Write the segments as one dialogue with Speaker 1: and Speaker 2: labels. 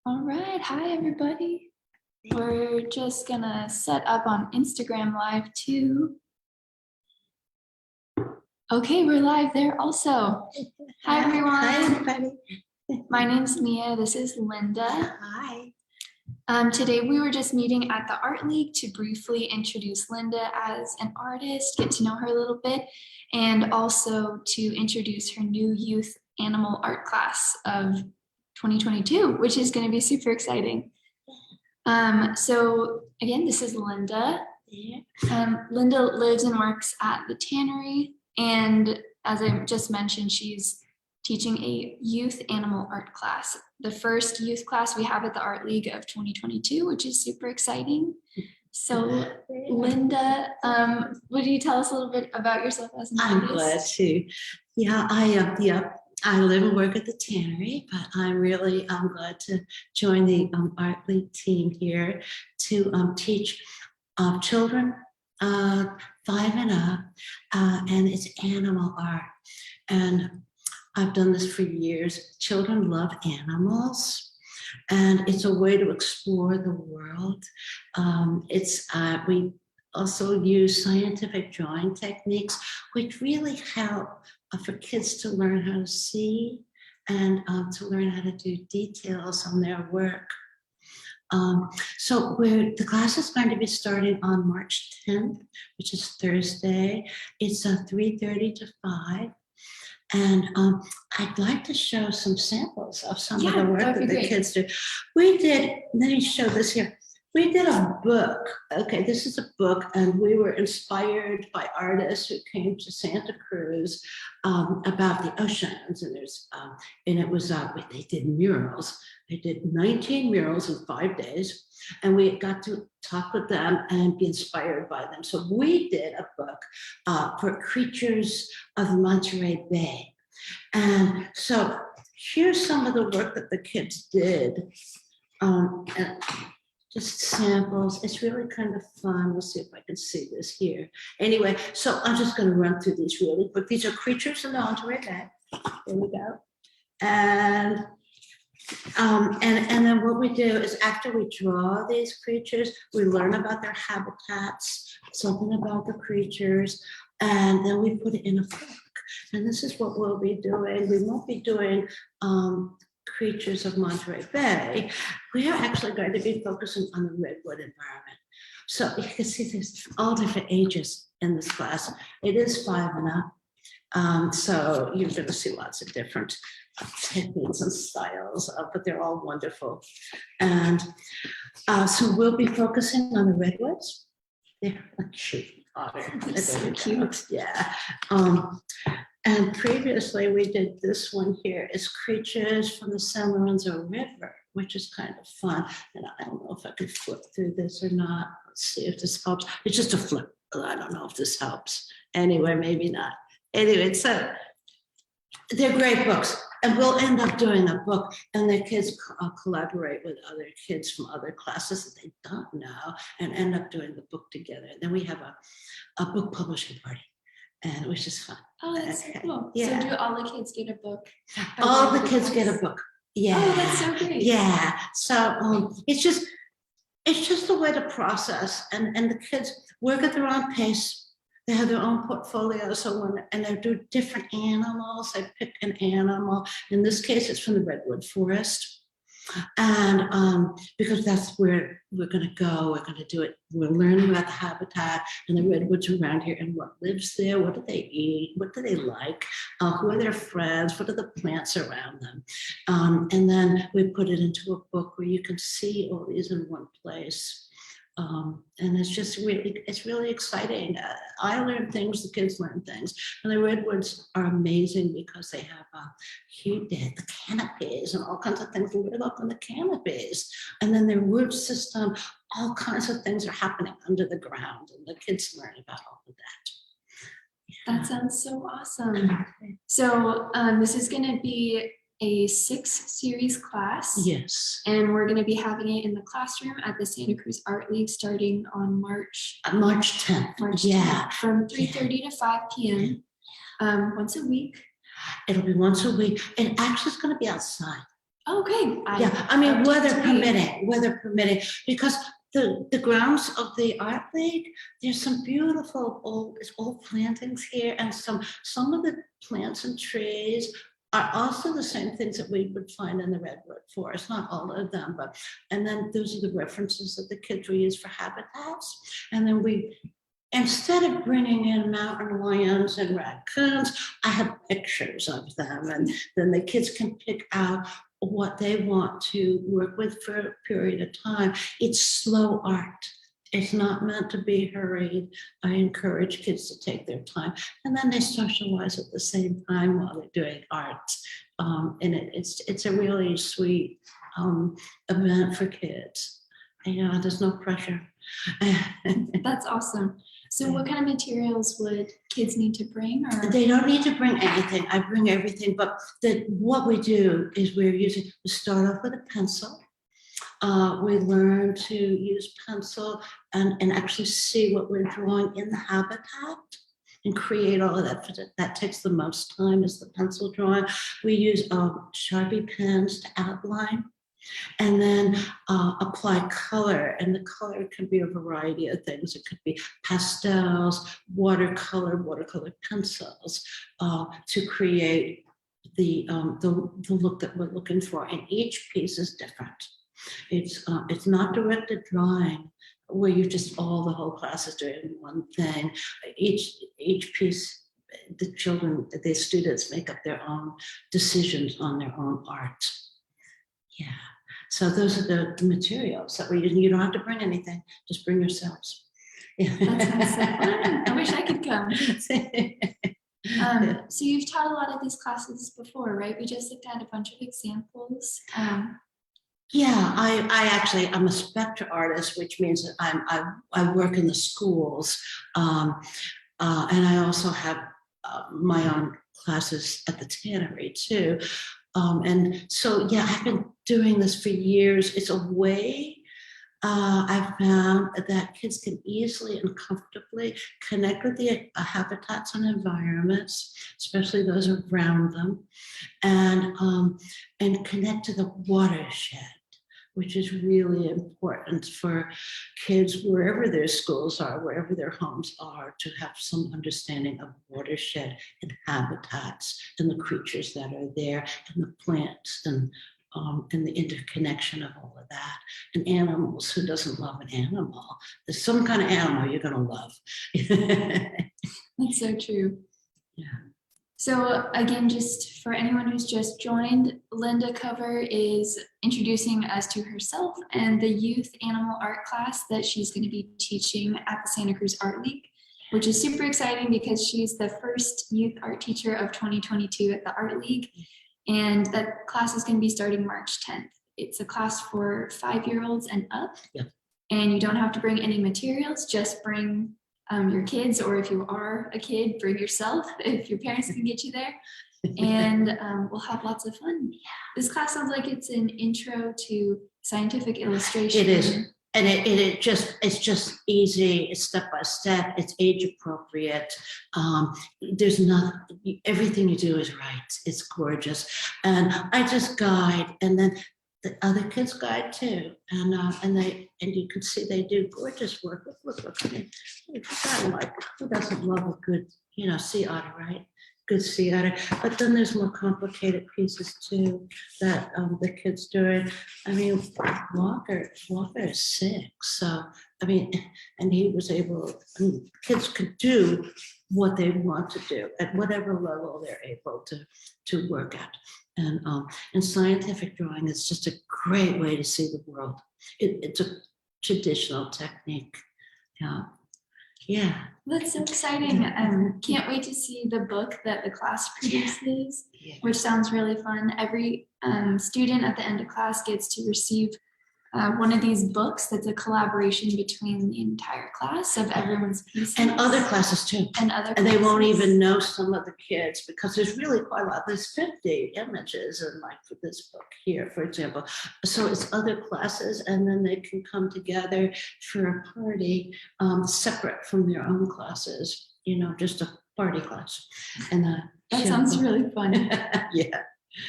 Speaker 1: All right, hi everybody. We're just gonna set up on Instagram Live too. Okay, we're live there also. Hi everyone.
Speaker 2: Hi everybody.
Speaker 1: My name's Mia, this is Linda.
Speaker 2: Hi.
Speaker 1: Today we were just meeting at the Art League to briefly introduce Linda as an artist, get to know her a little bit, and also to introduce her new youth animal art class of 2022, which is going to be super exciting. So again, this is Linda. Linda lives and works at the tannery, and as I just mentioned, she's teaching a youth animal art class, the first youth class we have at the Art League of 2022, which is super exciting. So Linda, would you tell us a little bit about yourself as an artist?
Speaker 2: I'm glad to. I live and work at the tannery, but I'm glad to join the Art League team here to teach children 5 and up, and it's animal art. And I've done this for years. Children love animals, and it's a way to explore the world. We also use scientific drawing techniques, which really help for kids to learn how to see and to learn how to do details on their work. So the class is going to be starting on March 10th, which is Thursday. It's 3:30 to 5. And I'd like to show some samples of some of the work that the kids do. Let me show this here. We did a book. Okay, this is a book, and we were inspired by artists who came to Santa Cruz about the oceans. And they did murals. They did 19 murals in 5 days, and we got to talk with them and be inspired by them. So we did a book for creatures of Monterey Bay. And so here's some of the work that the kids did. And just samples. It's really kind of fun. We'll see if I can see this here. Anyway, so I'm just going to run through these really quick. These are creatures in the Monterey Bay. There we go. And then what we do is after we draw these creatures, we learn about their habitats, something about the creatures, and then we put it in a book. And this is what we'll be doing. We won't be doing creatures of Monterey Bay. We are actually going to be focusing on the redwood environment. So you can see there's all different ages in this class. It is 5 and up. So you're going to see lots of different techniques and styles, but they're all wonderful. And so we'll be focusing on the redwoods. They're like shooting water.
Speaker 1: They're so cute.
Speaker 2: Yeah. And previously we did this one here is creatures from the San Lorenzo River, which is kind of fun. And I don't know if I can flip through this or not. Let's see if this helps. It's just a flip. I don't know if this helps. Anyway, maybe not. Anyway, so they're great books. And we'll end up doing a book, and the kids collaborate with other kids from other classes that they don't know and end up doing the book together. And then we have a book publishing party. And it was just fun.
Speaker 1: Oh, that's so cool.
Speaker 2: Yeah.
Speaker 1: So do all the kids get a book?
Speaker 2: All the kids get a book. Yeah.
Speaker 1: Oh, that's so great.
Speaker 2: Yeah. So it's just a way to process, and the kids work at their own pace. They have their own portfolio. So they do different animals. They pick an animal. In this case, it's from the redwood forest. And because that's where we're going to go, we're going to do it. We're learning about the habitat and the redwoods around here and what lives there. What do they eat? What do they like? Who are their friends? What are the plants around them? And then we put it into a book where you can see all these in one place. And it's really exciting. I learn things, the kids learn things. And the redwoods are amazing because they have the canopies and all kinds of things lit up in the canopies. And then their root system, all kinds of things are happening under the ground, and the kids learn about all of that. Yeah.
Speaker 1: That sounds so awesome. So this is going to be a 6-series class.
Speaker 2: Yes.
Speaker 1: And we're going to be having it in the classroom at the Santa Cruz Art League starting on March
Speaker 2: 10th.
Speaker 1: March 10th from 3:30 to 5 p.m. Once a week.
Speaker 2: It'll be once a week. And actually it's going to be outside.
Speaker 1: Okay.
Speaker 2: Yeah, I mean, weather permitting, because the grounds of the art league, there's some beautiful old plantings here, and some of the plants and trees are also the same things that we would find in the redwood forest. Not all of them, but and then those are the references that the kids will use for habitats, and then instead of bringing in mountain lions and raccoons, I have pictures of them, and then the kids can pick out what they want to work with for a period of time. It's slow art. It's not meant to be hurried. I encourage kids to take their time, and then they socialize at the same time while they're doing art. And it's a really sweet event for kids. There's no pressure.
Speaker 1: That's awesome. So what kind of materials would kids need to bring? Or?
Speaker 2: They don't need to bring anything. I bring everything, but what we do is we start off with a pencil. We learn to use pencil and actually see what we're drawing in the habitat and create all of that. That takes the most time, is the pencil drawing. We use Sharpie pens to outline, and then apply color. And the color can be a variety of things. It could be pastels, watercolor pencils, to create the look that we're looking for. And each piece is different. It's not directed drawing where you just the whole class is doing one thing. Each piece, the students make up their own decisions on their own art. Yeah. So those are the materials that we use. You don't have to bring anything, just bring yourselves.
Speaker 1: That sounds so fun. I wish I could come. So you've taught a lot of these classes before, right? We just looked at a bunch of examples.
Speaker 2: Yeah, I'm a spectra artist, which means that I work in the schools, and I also have my own classes at the tannery too. And so, yeah, I've been doing this for years. It's a way I found that kids can easily and comfortably connect with the habitats and environments, especially those around them, and connect to the watershed, which is really important for kids wherever their schools are, wherever their homes are, to have some understanding of watershed and habitats and the creatures that are there and the plants and the interconnection of all of that. And animals. Who doesn't love an animal? There's some kind of animal you're going to love.
Speaker 1: That's so true.
Speaker 2: Yeah.
Speaker 1: So again, just for anyone who's just joined, Linda Cover is introducing us to herself and the youth animal art class that she's going to be teaching at the Santa Cruz Art League, which is super exciting because she's the first youth art teacher of 2022 at the Art League. And that class is going to be starting March 10th. It's a class for 5-year-olds and up.
Speaker 2: Yeah. And
Speaker 1: you don't have to bring any materials, just bring your kids, or if you are a kid, bring yourself if your parents can get you there. And we'll have lots of fun. Yeah. This class sounds like it's an intro to scientific illustration.
Speaker 2: It is. And it's just easy. It's step by step. It's age appropriate. There's not everything you do is right. It's gorgeous, and I just guide, and then the other kids guide too, and you can see they do gorgeous work. Look. I mean, who doesn't love a good sea otter, right? Good sea otter. But then there's more complicated pieces too that the kids doing. I mean, Walker is 6, so I mean, and he was able. I mean, kids could do what they want to do at whatever level they're able to work at. And scientific drawing is just a great way to see the world. It's a traditional technique. Yeah.
Speaker 1: That's so exciting. Can't wait to see the book that the class produces, which sounds really fun. Every student at the end of class gets to receive one of these books that's a collaboration between the entire class of everyone's pieces.
Speaker 2: And other classes too. And they won't even know some of the kids because there's really quite a lot. There's 50 images in for this book here, for example. So it's other classes, and then they can come together for a party separate from their own classes, just a party class. And
Speaker 1: that sounds really fun.
Speaker 2: Yeah.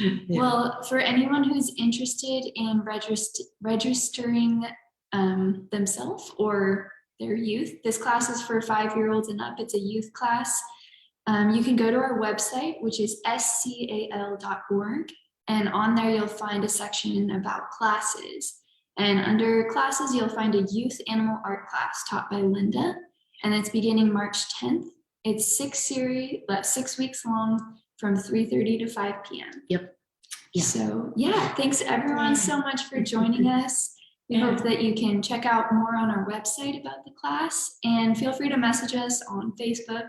Speaker 2: Yeah.
Speaker 1: Well, for anyone who's interested in registering themselves or their youth, this class is for 5-year-olds and up. It's a youth class. You can go to our website, which is scal.org, and on there you'll find a section about classes. And under classes, you'll find a youth animal art class taught by Linda, and it's beginning March 10th. It's 6 weeks long from 3:30 to 5 p.m.
Speaker 2: Yep. Yeah.
Speaker 1: So yeah, thanks everyone so much for joining us. We
Speaker 2: Yeah.
Speaker 1: hope that you can check out more on our website about the class, and feel free to message us on Facebook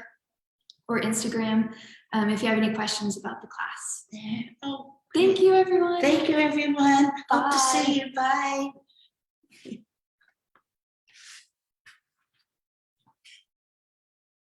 Speaker 1: or Instagram if you have any questions about the class.
Speaker 2: There. Oh,
Speaker 1: Thank you, everyone.
Speaker 2: thank you, everyone. Hope to
Speaker 1: Bye.
Speaker 2: see you. Bye.